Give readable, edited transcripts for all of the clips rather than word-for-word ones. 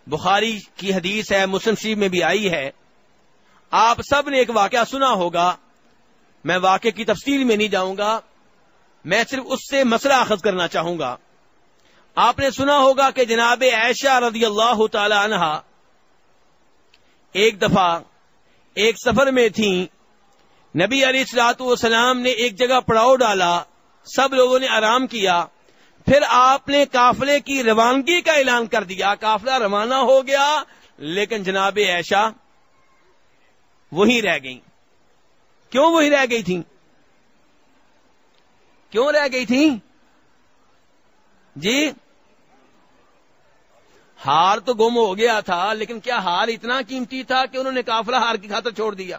بخاری کی حدیث ہے، مسلم شریف میں بھی آئی ہے. آپ سب نے ایک واقعہ سنا ہوگا، میں واقعے کی تفصیل میں نہیں جاؤں گا، میں صرف اس سے مسئلہ اخذ کرنا چاہوں گا. آپ نے سنا ہوگا کہ جناب عائشہ رضی اللہ تعالی عنہا ایک دفعہ ایک سفر میں تھیں. نبی علیہ الصلوۃ والسلام نے ایک جگہ پڑاؤ ڈالا، سب لوگوں نے آرام کیا. پھر آپ نے قافلے کی روانگی کا اعلان کر دیا، قافلہ روانہ ہو گیا، لیکن جناب عائشہ وہیں رہ گئیں. کیوں وہیں رہ گئی تھیں؟ کیوں رہ گئی تھیں جی؟ ہار تو گم ہو گیا تھا، لیکن کیا ہار اتنا قیمتی تھا کہ انہوں نے قافلہ ہار کی خاطر چھوڑ دیا؟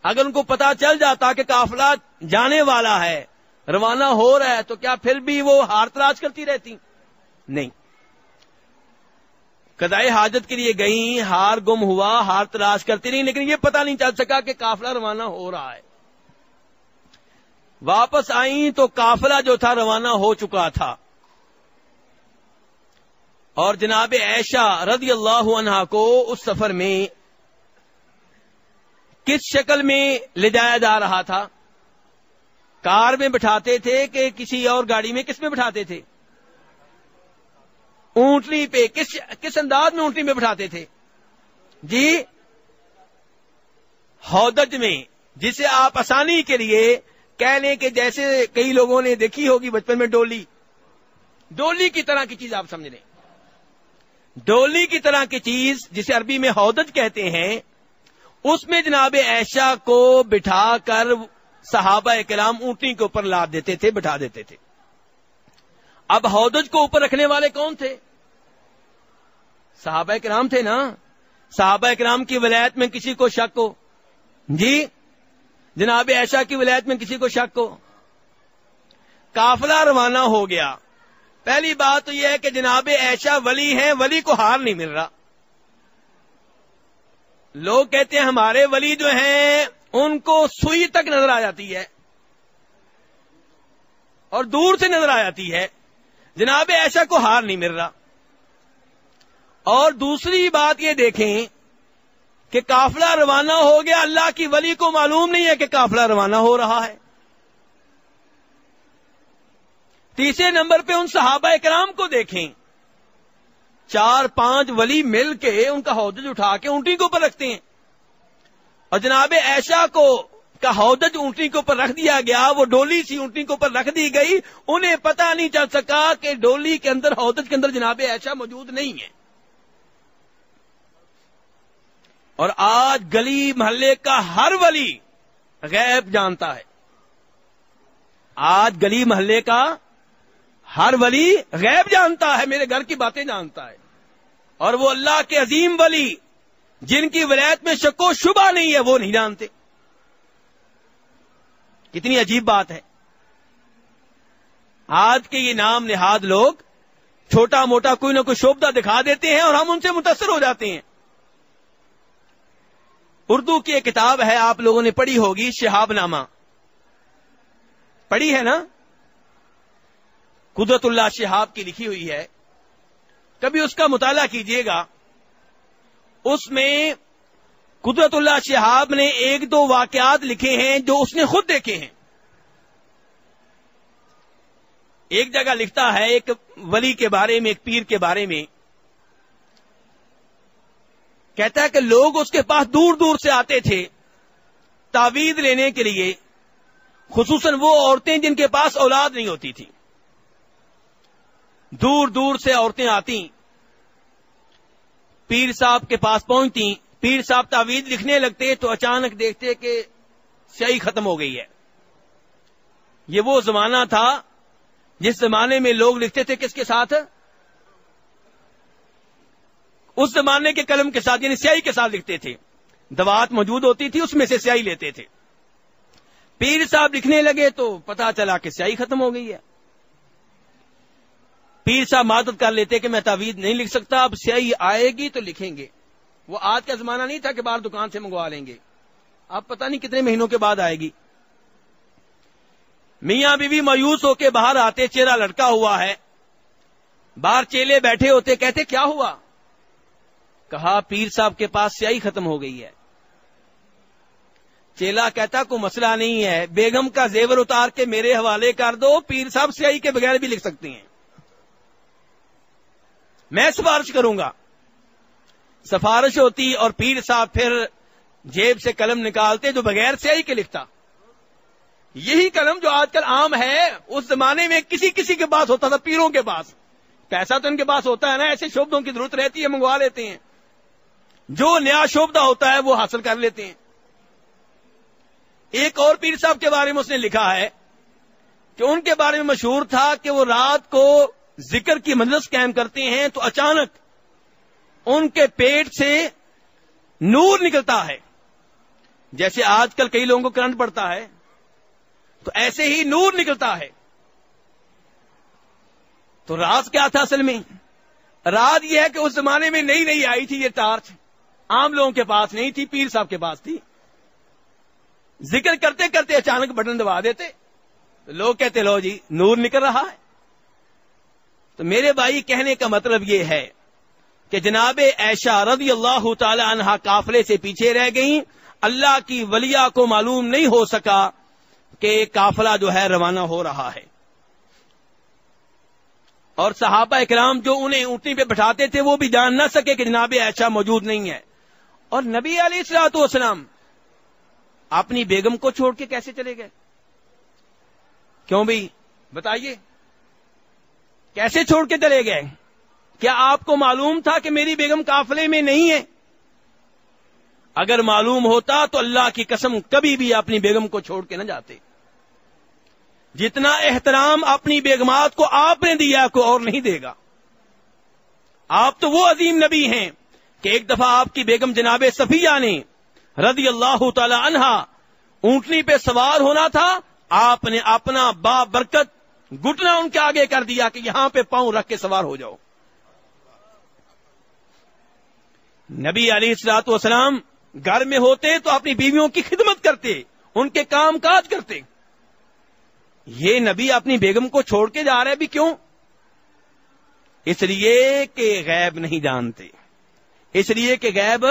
اگر ان کو پتا چل جاتا کہ قافلہ جانے والا ہے، روانہ ہو رہا ہے، تو کیا پھر بھی وہ ہار تلاش کرتی رہتی؟ نہیں. قضائے حاجت کے لیے گئیں، ہار گم ہوا، ہار تلاش کرتی رہی، لیکن یہ پتا نہیں چل سکا کہ قافلہ روانہ ہو رہا ہے. واپس آئیں تو قافلہ جو تھا روانہ ہو چکا تھا، اور جناب عائشہ رضی اللہ عنہا کو اس سفر میں کس شکل میں لے جایا جا رہا تھا؟ کار میں بٹھاتے تھے کہ کسی اور گاڑی میں؟ کس میں بٹھاتے تھے؟ اونٹنی پہ. کس انداز میں اونٹنی میں بٹھاتے تھے جی؟ ہودج میں، جسے آپ آسانی کے لیے کہہ لیں کہ جیسے کئی لوگوں نے دیکھی ہوگی بچپن میں ڈولی کی طرح کی چیز آپ سمجھ لیں. ڈولی کی طرح کی چیز جسے عربی میں ہودج کہتے ہیں، اس میں جناب عائشہ کو بٹھا کر صحابہ کرام اونٹنی کے اوپر لاد دیتے تھے، بٹھا دیتے تھے. اب ہودج کو اوپر رکھنے والے کون تھے؟ صحابہ کرام تھے نا. صحابہ کرام کی ولایت میں کسی کو شک ہو جی؟ جناب عائشہ کی ولایت میں کسی کو شک ہو؟ قافلہ روانہ ہو گیا. پہلی بات تو یہ ہے کہ جناب عائشہ ولی ہیں، ولی کو ہار نہیں مل رہا. لوگ کہتے ہیں ہمارے ولی جو ہیں ان کو سوئی تک نظر آ جاتی ہے اور دور سے نظر آ جاتی ہے، جناب عائشہ کو ہار نہیں مل رہا. اور دوسری بات یہ دیکھیں کہ قافلہ روانہ ہو گیا، اللہ کی ولی کو معلوم نہیں ہے کہ قافلہ روانہ ہو رہا ہے. تیسرے نمبر پہ ان صحابہ کرام کو دیکھیں، 4-5 ولی مل کے ان کا ہودج اٹھا کے اونٹنی کے اوپر رکھتے ہیں، اور جناب عائشہ کو کا ہودج اونٹنی کے اوپر رکھ دیا گیا. وہ ڈولی سی اونٹنی کے اوپر رکھ دی گئی، انہیں پتہ نہیں چل سکا کہ ڈولی کے اندر، ہودج کے اندر جناب عائشہ موجود نہیں ہے. اور آج گلی محلے کا ہر ولی غیب جانتا ہے. آج گلی محلے کا ہر ولی غیب جانتا ہے، میرے گھر کی باتیں جانتا ہے. اور وہ اللہ کے عظیم ولی جن کی ولایت میں شک و شبہ نہیں ہے، وہ نہیں جانتے. کتنی عجیب بات ہے. آج کے یہ نام نہاد لوگ چھوٹا موٹا کوئی نہ کوئی شعبہ دکھا دیتے ہیں اور ہم ان سے متاثر ہو جاتے ہیں. اردو کی ایک کتاب ہے، آپ لوگوں نے پڑھی ہوگی، شہاب نامہ. پڑھی ہے نا؟ قدرت اللہ شہاب کی لکھی ہوئی ہے، کبھی اس کا مطالعہ کیجئے گا. اس میں قدرت اللہ شہاب نے 1-2 واقعات لکھے ہیں جو اس نے خود دیکھے ہیں. ایک جگہ لکھتا ہے ایک ولی کے بارے میں، ایک پیر کے بارے میں، کہتا ہے کہ لوگ اس کے پاس دور دور سے آتے تھے تعویذ لینے کے لیے، خصوصاً وہ عورتیں جن کے پاس اولاد نہیں ہوتی تھی. دور دور سے عورتیں آتی، پیر صاحب کے پاس پہنچتی، پیر صاحب تعویذ لکھنے لگتے تو اچانک دیکھتے کہ سیاہی ختم ہو گئی ہے. یہ وہ زمانہ تھا جس زمانے میں لوگ لکھتے تھے کس کے ساتھ؟ اس زمانے کے قلم کے ساتھ، یعنی سیاہی کے ساتھ لکھتے تھے. دوات موجود ہوتی تھی، اس میں سے سیاہی لیتے تھے. پیر صاحب لکھنے لگے تو پتا چلا کہ سیاہی ختم ہو گئی ہے. پیر صاحب معذرت کر لیتے کہ میں تعویذ نہیں لکھ سکتا، اب سیاہی آئے گی تو لکھیں گے. وہ آج کا زمانہ نہیں تھا کہ باہر دکان سے منگوا لیں گے، اب پتہ نہیں کتنے مہینوں کے بعد آئے گی. میاں بیوی مایوس ہو کے باہر آتے، چہرہ لٹکا ہوا ہے، باہر چیلے بیٹھے ہوتے، کہتے کیا ہوا؟ کہا پیر صاحب کے پاس سیاہی ختم ہو گئی ہے. چیلا کہتا کوئی مسئلہ نہیں ہے, بیگم کا زیور اتار کے میرے حوالے کر دو, پیر صاحب سیاہی کے بغیر بھی لکھ سکتی ہیں, میں سفارش کروں گا. سفارش ہوتی اور پیر صاحب پھر جیب سے قلم نکالتے جو بغیر سیاہی کے لکھتا. یہی قلم جو آج کل عام ہے, اس زمانے میں کسی کسی کے پاس ہوتا تھا, پیروں کے پاس. پیسہ تو ان کے پاس ہوتا ہے نا, ایسے شعبدوں کی ضرورت رہتی ہے, منگوا لیتے ہیں, جو نیا شعبدہ ہوتا ہے وہ حاصل کر لیتے ہیں. ایک اور پیر صاحب کے بارے میں اس نے لکھا ہے کہ ان کے بارے میں مشہور تھا کہ وہ رات کو ذکر کی مجلس قائم کرتے ہیں تو اچانک ان کے پیٹ سے نور نکلتا ہے. جیسے آج کل کئی لوگوں کو کرنٹ پڑتا ہے تو ایسے ہی نور نکلتا ہے. تو راز کیا تھا اصل میں؟ راز یہ ہے کہ اس زمانے میں نئی نئی آئی تھی یہ ٹارچ, عام لوگوں کے پاس نہیں تھی, پیر صاحب کے پاس تھی. ذکر کرتے کرتے اچانک بٹن دبا دیتے, لوگ کہتے لو جی نور نکل رہا ہے. تو میرے بھائی کہنے کا مطلب یہ ہے کہ جناب عائشہ رضی اللہ تعالی عنہا قافلے سے پیچھے رہ گئیں. اللہ کی ولیہ کو معلوم نہیں ہو سکا کہ قافلہ جو ہے روانہ ہو رہا ہے. اور صحابہ اکرام جو انہیں اونٹنی پہ بٹھاتے تھے وہ بھی جان نہ سکے کہ جناب عائشہ موجود نہیں ہے. اور نبی علیہ الصلوۃ والسلام اپنی بیگم کو چھوڑ کے کیسے چلے گئے؟ کیوں بھائی بتائیے, کیسے چھوڑ کے چلے گئے؟ کیا آپ کو معلوم تھا کہ میری بیگم قافلے میں نہیں ہے؟ اگر معلوم ہوتا تو اللہ کی قسم کبھی بھی اپنی بیگم کو چھوڑ کے نہ جاتے. جتنا احترام اپنی بیگمات کو آپ نے دیا کوئی اور نہیں دے گا. آپ تو وہ عظیم نبی ہیں کہ ایک دفعہ آپ کی بیگم جناب صفیہ نے رضی اللہ تعالی عنہا اونٹنی پہ سوار ہونا تھا, آپ نے اپنا با برکت گھٹنا ان کے آگے کر دیا کہ یہاں پہ پاؤں رکھ کے سوار ہو جاؤ. نبی علیہ الصلوۃ والسلام گھر میں ہوتے تو اپنی بیویوں کی خدمت کرتے, ان کے کام کاج کرتے. یہ نبی اپنی بیگم کو چھوڑ کے جا رہے بھی کیوں؟ اس لیے کہ غیب نہیں جانتے, اس لیے کہ غیب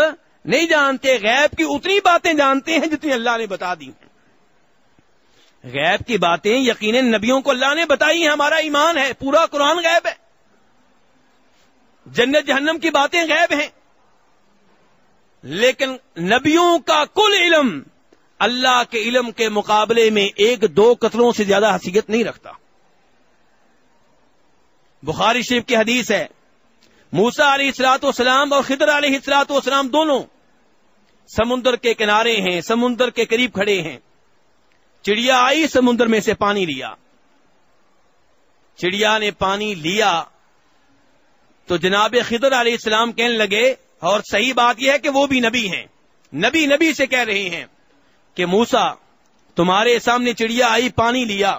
نہیں جانتے. غیب کی اتنی باتیں جانتے ہیں جتنی اللہ نے بتا دی ہیں. غیب کی باتیں یقیناً نبیوں کو اللہ نے بتائی ہیں, ہمارا ایمان ہے. پورا قرآن غیب ہے, جنت جہنم کی باتیں غیب ہیں, لیکن نبیوں کا کل علم اللہ کے علم کے مقابلے میں ایک دو قطروں سے زیادہ حیثیت نہیں رکھتا. بخاری شریف کی حدیث ہے, موسیٰ علیہ الصلوۃ والسلام اور خضر علیہ الصلوۃ والسلام دونوں سمندر کے کنارے ہیں, سمندر کے قریب کھڑے ہیں. چڑیا آئی, سمندر میں سے پانی لیا. چڑیا نے پانی لیا تو جناب خضر علیہ السلام کہنے لگے, اور صحیح بات یہ ہے کہ وہ بھی نبی ہیں, نبی سے کہہ رہے ہیں کہ موسیٰ تمہارے سامنے چڑیا آئی, پانی لیا,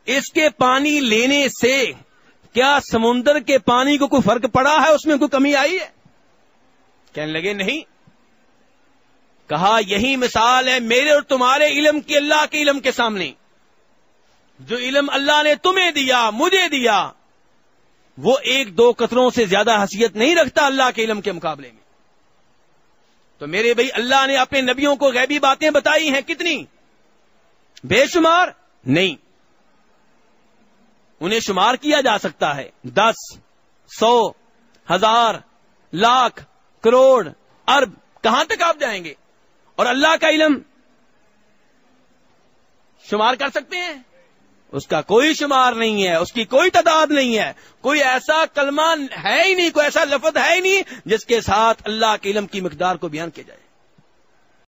اس کے پانی لینے سے کیا سمندر کے پانی کو کوئی فرق پڑا ہے, اس میں کوئی کمی آئی ہے؟ کہنے لگے نہیں. کہا یہی مثال ہے میرے اور تمہارے علم کی اللہ کے علم کے سامنے. جو علم اللہ نے تمہیں دیا, مجھے دیا, وہ ایک دو قطروں سے زیادہ حیثیت نہیں رکھتا اللہ کے علم کے مقابلے میں. تو میرے بھائی اللہ نے اپنے نبیوں کو غیبی باتیں بتائی ہیں, کتنی؟ بے شمار نہیں. انہیں شمار کیا جا سکتا ہے, 10, 100, 1000, لاکھ, کروڑ, ارب, کہاں تک آپ جائیں گے؟ اور اللہ کا علم شمار کر سکتے ہیں؟ اس کا کوئی شمار نہیں ہے, اس کی کوئی تعداد نہیں ہے. کوئی ایسا کلمہ ہے ہی نہیں, کوئی ایسا لفظ ہے ہی نہیں جس کے ساتھ اللہ کے علم کی مقدار کو بیان کیا جائے.